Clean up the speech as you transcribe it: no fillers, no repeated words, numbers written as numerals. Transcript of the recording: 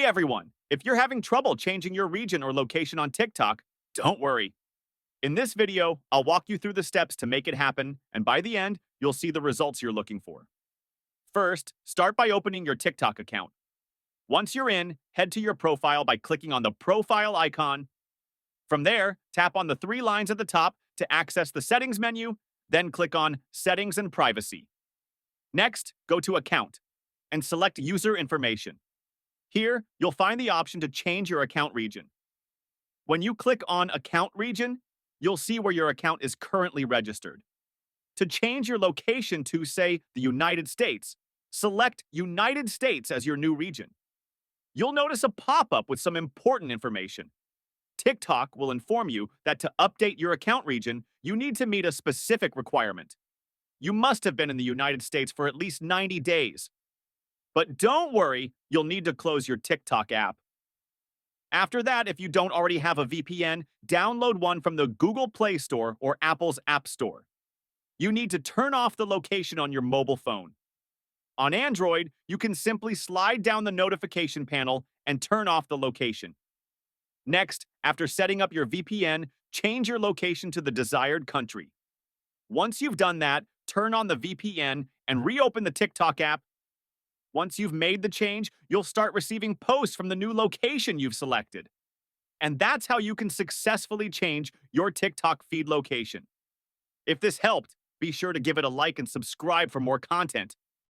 everyone! If you're having trouble changing your region or location on TikTok, don't worry. In this video, I'll walk you through the steps to make it happen, and by the end, you'll see the results you're looking for. First, start by opening your TikTok account. Once you're in, head to your profile by clicking on the profile icon. From there, tap on the three lines at the top to access the settings menu, then click on Settings and Privacy. Next, go to Account and select User Information. Here, you'll find the option to change your account region. When you click on Account Region, you'll see where your account is currently registered. To change your location to, say, the United States, select United States as your new region. You'll notice a pop-up with some important information. TikTok will inform you that to update your account region, you need to meet a specific requirement. You must have been in the United States for at least 90 days. But don't worry, you'll need to close your TikTok app. After that, if you don't already have a VPN, download one from the Google Play Store or Apple's App Store. You need to turn off the location on your mobile phone. On Android, you can simply slide down the notification panel and turn off the location. Next, after setting up your VPN, change your location to the desired country. Once you've done that, turn on the VPN and reopen the TikTok app. Once you've made the change, you'll start receiving posts from the new location you've selected. And that's how you can successfully change your TikTok feed location. If this helped, be sure to give it a like and subscribe for more content.